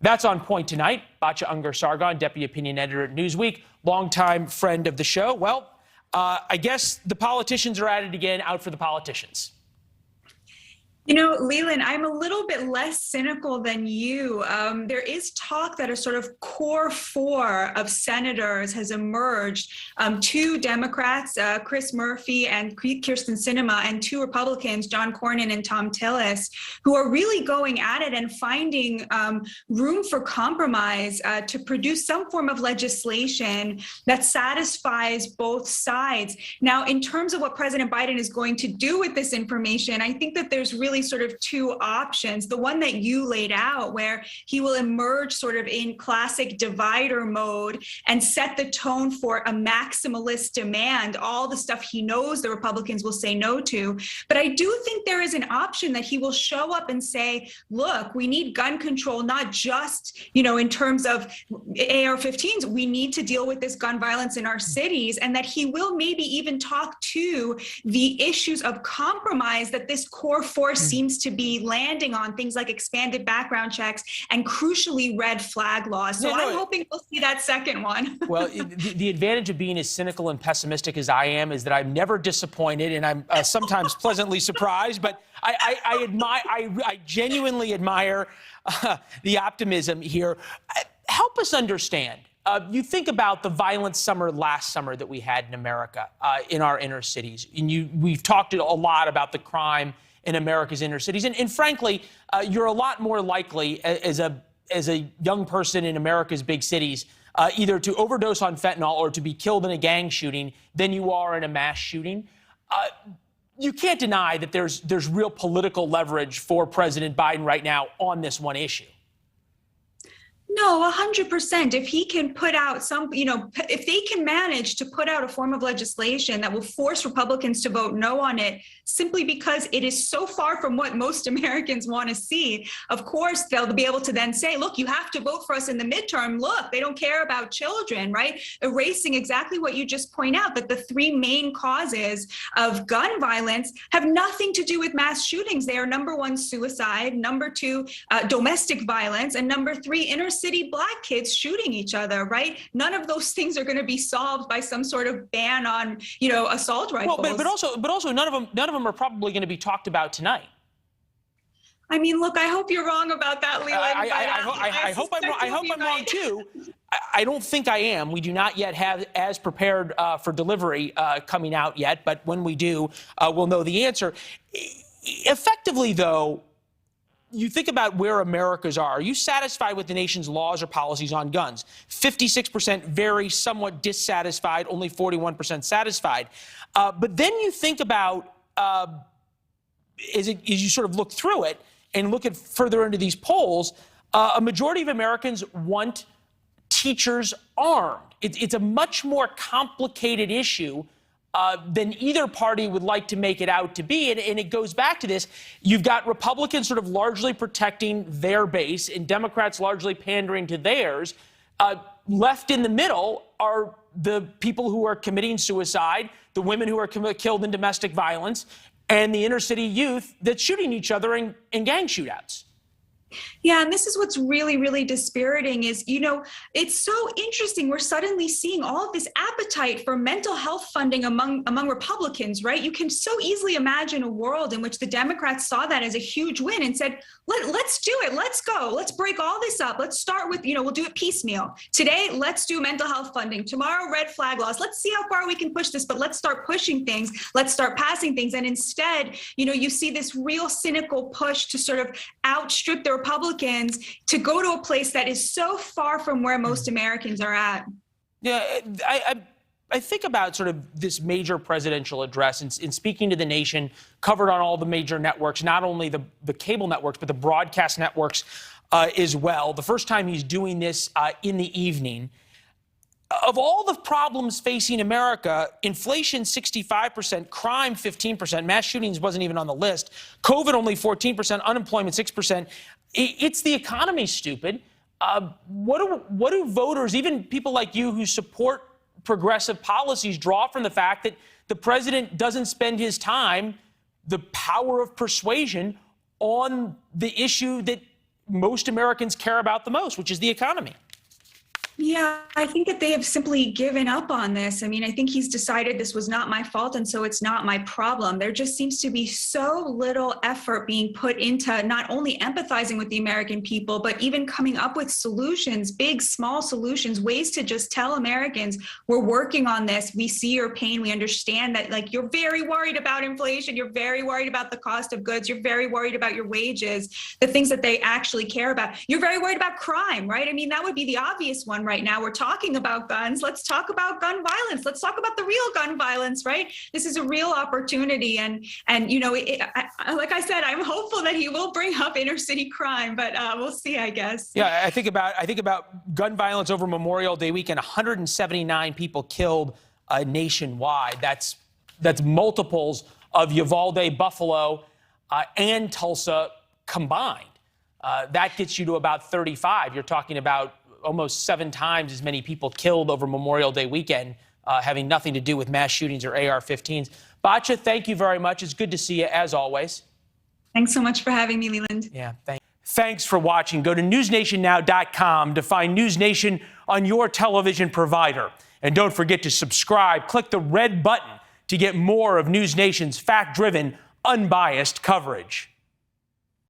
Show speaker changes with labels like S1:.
S1: That's On Point tonight. Batya Ungar-Sargon, deputy opinion editor at Newsweek, longtime friend of the show. Well, I guess the politicians are at it again, out for the politicians.
S2: You know, Leland, I'm a little bit less cynical than you. There is talk that a sort of core four of senators has emerged. Two Democrats, Chris Murphy and Kyrsten Sinema, and two Republicans, John Cornyn and Thom Tillis, who are really going at it and finding room for compromise to produce some form of legislation that satisfies both sides. Now, in terms of what President Biden is going to do with this information, I think that there's really sort of two options. The one that you laid out, where he will emerge sort of in classic divider mode and set the tone for a maximalist demand, all the stuff he knows the Republicans will say no to. But I do think there is an option that he will show up and say, look, we need gun control, not just, in terms of AR-15s. We need to deal with this gun violence in our cities, and that he will maybe even talk to the issues of compromise that this core force seems to be landing on, things like expanded background checks and crucially red flag laws. So I'm hoping we'll see that second one.
S1: Well, the advantage of being as cynical and pessimistic as I am is that I'm never disappointed, and I'm sometimes pleasantly surprised. But I genuinely admire the optimism here. Help us understand. You think about the violent summer last summer that we had in America, in our inner cities, and we've talked a lot about the crime in America's inner cities. And frankly, you're a lot more likely as a young person in America's big cities either to overdose on fentanyl or to be killed in a gang shooting than you are in a mass shooting. You can't deny that there's real political leverage for President Biden right now on this one issue.
S2: No, 100%. If he can put out if they can manage to put out a form of legislation that will force Republicans to vote no on it, simply because it is so far from what most Americans want to see, of course, they'll be able to then say, look, you have to vote for us in the midterm. Look, they don't care about children, right? Erasing exactly what you just point out, that the three main causes of gun violence have nothing to do with mass shootings. They are number one, suicide, number two, domestic violence, and number three, inner city Black kids shooting each other, right? None of those things are going to be solved by some sort of ban on, assault rifles.
S1: Well, but also none of them are probably going to be talked about tonight.
S2: I mean, look, I hope you're wrong about that, Leland.
S1: I hope I'm wrong too. I don't think I am. We do not yet have as prepared for delivery coming out yet, but when we do, we'll know the answer. Effectively, though, you think about where Americans are. Are you satisfied with the nation's laws or policies on guns? 56% very somewhat dissatisfied, only 41% satisfied. But then you think about, as you sort of look through it and look at further into these polls, a majority of Americans want teachers armed. It's a much more complicated issue than either party would like to make it out to be. And it goes back to this. You've got Republicans sort of largely protecting their base and Democrats largely pandering to theirs. Left in the middle are the people who are committing suicide, the women who are killed in domestic violence, and the inner city youth that's shooting each other in gang shootouts.
S2: Yeah, and this is what's really, really dispiriting is, it's so interesting. We're suddenly seeing all of this appetite for mental health funding among Republicans, right? You can so easily imagine a world in which the Democrats saw that as a huge win and said, let's do it. Let's go. Let's break all this up. Let's start with, we'll do it piecemeal. Today, let's do mental health funding. Tomorrow, red flag laws. Let's see how far we can push this, but let's start pushing things. Let's start passing things. And instead, you see this real cynical push to sort of outstrip the Republicans to go to a place that is so far from where most Americans are at.
S1: Yeah, I think about sort of this major presidential address in speaking to the nation, covered on all the major networks, not only the cable networks, but the broadcast networks as well. The first time he's doing this in the evening. Of all the problems facing America, inflation 65%, crime 15%, mass shootings wasn't even on the list, COVID only 14%, unemployment 6%. It's the economy, stupid. What do voters, even people like you who support progressive policies, draw from the fact that the president doesn't spend his time, the power of persuasion, on the issue that most Americans care about the most, which is the economy.
S2: Yeah, I think that they have simply given up on this. I mean, I think he's decided this was not my fault, and so it's not my problem. There just seems to be so little effort being put into not only empathizing with the American people, but even coming up with solutions, big, small solutions, ways to just tell Americans, we're working on this. We see your pain. We understand that, like, you're very worried about inflation. You're very worried about the cost of goods. You're very worried about your wages, the things that they actually care about. You're very worried about crime, right? I mean, that would be the obvious one. Right now, we're talking about guns. Let's talk about gun violence. Let's talk about the real gun violence, right? This is a real opportunity. And you know, like I said, I'm hopeful that he will bring up inner city crime, but we'll see, I guess.
S1: Yeah, I think about gun violence over Memorial Day weekend, 179 people killed nationwide. That's multiples of Uvalde, Buffalo, and Tulsa combined. That gets you to about 35. You're talking about almost 7 times as many people killed over Memorial Day weekend, having nothing to do with mass shootings or AR-15s. Batya, thank you very much. It's good to see you, as always.
S2: Thanks so much for having me, Leland.
S1: Yeah, thanks for watching. Go to newsnationnow.com to find NewsNation on your television provider. And don't forget to subscribe. Click the red button to get more of NewsNation's fact-driven, unbiased coverage.